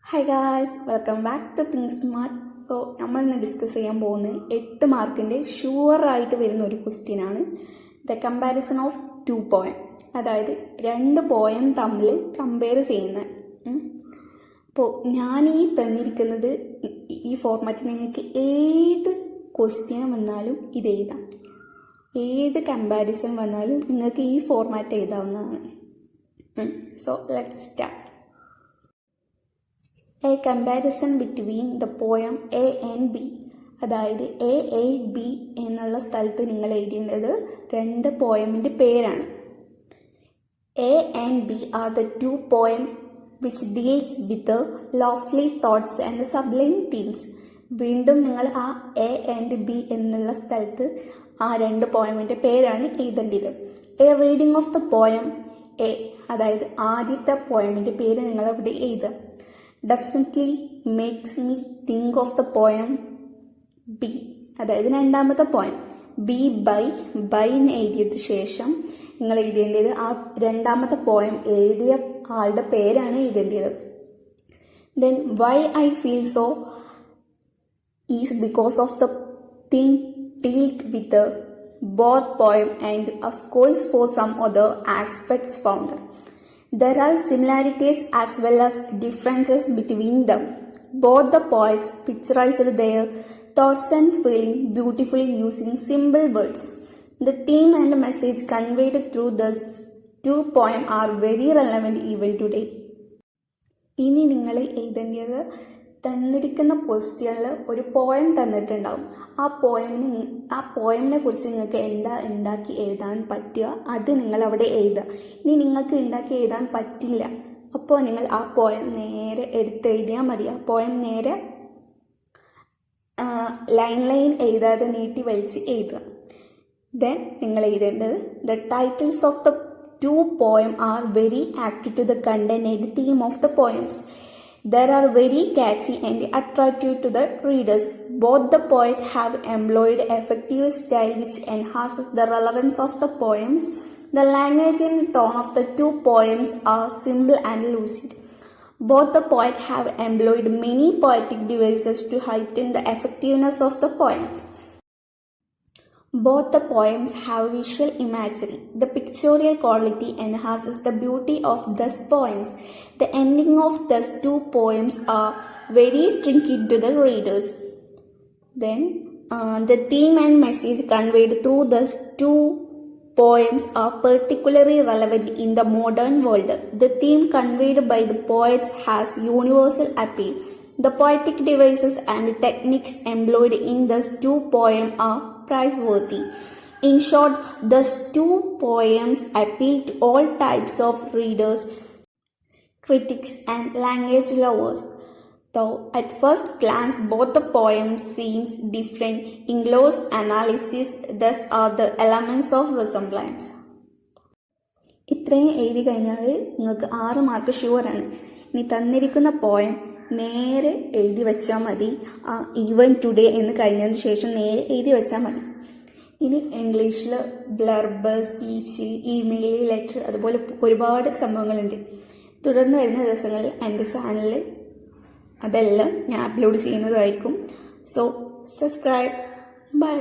Hi guys, welcome back to think smart. So നമ്മൾ ഇന്ന് discuss ചെയ്യാൻ പോകുന്നത് 8 മാർക്കിൻ്റെ ഷുവറായിട്ട് വരുന്ന ഒരു ക്വസ്റ്റ്യനാണ് ദ കമ്പാരിസൺ ഓഫ് 2 പോയം. അതായത് 2 പോയം തമ്മിൽ കമ്പയർ ചെയ്യുന്നത്. അപ്പോൾ ഞാൻ ഈ തന്നിരിക്കുന്നത് ഈ ഫോർമാറ്റിൽ നിങ്ങൾക്ക് ഏത് ക്വസ്റ്റ്യൻ വന്നാലും ഇത് എഴുതാം, ഏത് കമ്പാരിസൺ വന്നാലും നിങ്ങൾക്ക് ഈ ഫോർമാറ്റ് എഴുതാവുന്നതാണ്. So let's start. A comparison between the poem A and B. അതായത് എ ബി എന്നുള്ള സ്ഥലത്ത് നിങ്ങൾ എഴുതേണ്ടത് 2 പോയമിൻ്റെ പേരാണ്. A and B are the 2 poem which deals with lofty thoughts and sublime themes. വീണ്ടും നിങ്ങൾ ആ എ ആൻഡ് ബി എന്നുള്ള സ്ഥലത്ത് ആ 2 പോയമിൻ്റെ പേരാണ് എഴുതേണ്ടത്. A reading of the poem A, അതായത് ആദ്യത്തെ പോയമിൻ്റെ പേര് നിങ്ങൾ അവിടെ എഴുതുക. Definitely makes me think of the poem B, അതായത് രണ്ടാമത്തെ പോയം. ബി ബൈ എന്ന് എഴുതിയതിന് ശേഷം നിങ്ങൾ എഴുതേണ്ടത് ആ രണ്ടാമത്തെ പോയം എഴുതിയ ആളുടെ പേരാണ് എഴുതേണ്ടത്. Then why I feel so is because of the thing dealt with both poem and of course for some other aspects found. There are similarities as well as differences between them. Both the poets picturized their thoughts and feelings beautifully using simple words. The theme and message conveyed through these 2 poems are very relevant even today. ഇനി നിങ്ങൾ എഴുതേണ്ടത് തന്നിരിക്കുന്ന ക്വസ്റ്റ്യനിൽ ഒരു poem തന്നിട്ടുണ്ടാവും. ആ പോയമിനെ കുറിച്ച് നിങ്ങൾക്ക് എന്താ ഉണ്ടാക്കി എഴുതാൻ പറ്റുക അത് നിങ്ങൾ അവിടെ എഴുതുക. ഇനി നിങ്ങൾക്ക് ഉണ്ടാക്കി എഴുതാൻ പറ്റില്ല, അപ്പോൾ നിങ്ങൾ ആ പോയം നേരെ എടുത്തെഴുതിയാൽ മതി. ആ പോയം നേരെ ലൈൻ എഴുതാതെ നീട്ടി വലിച്ച് എഴുതുക. ദെൻ നിങ്ങൾ എഴുതേണ്ടത് the titles of the 2 poem are very apt to the content and theme of the poems. They are very catchy and attractive to the readers. Both the poets have employed effective style which enhances the relevance of the poems. The language and tone of the 2 poems are simple and lucid. Both the poets have employed many poetic devices to heighten the effectiveness of the poems. Both the poems have visual imagery. The pictorial quality enhances the beauty of these poems. The ending of these 2 poems are very striking to the readers. Then, the theme and message conveyed through these 2 poems are particularly relevant in the modern world. The theme conveyed by the poets has universal appeal. The poetic devices and techniques employed in these 2 poems are praiseworthy. In short, these 2 poems appeal to all types of readers, critics and language lovers. Though at first glance both the poems seems different, in close analysis these are the elements of resemblance. ഇത്രയും എഴുതി കഴിഞ്ഞാൽ നിങ്ങൾക്ക് 6 mark ഷുവറാണ്. ഇനി തന്നിരിക്കുന്ന poem നേരെ എഴുതി വെച്ചാൽ മതി. ഈവൻ ടുഡേ എന്ന് കഴിഞ്ഞതിന് ശേഷം നേരെ എഴുതി വെച്ചാൽ മതി. ഇനി ഇംഗ്ലീഷിൽ ബ്ലർബ്, സ്പീച്ച്, ഇമെയിൽ, ലെറ്റർ, അതുപോലെ ഒരുപാട് സംഭവങ്ങളുണ്ട്. തുടർന്ന് വരുന്ന ദിവസങ്ങളിൽ എൻ്റെ ചാനലിൽ അതെല്ലാം ഞാൻ അപ്ലോഡ് ചെയ്യുന്നതായിരിക്കും. So subscribe. ബൈ.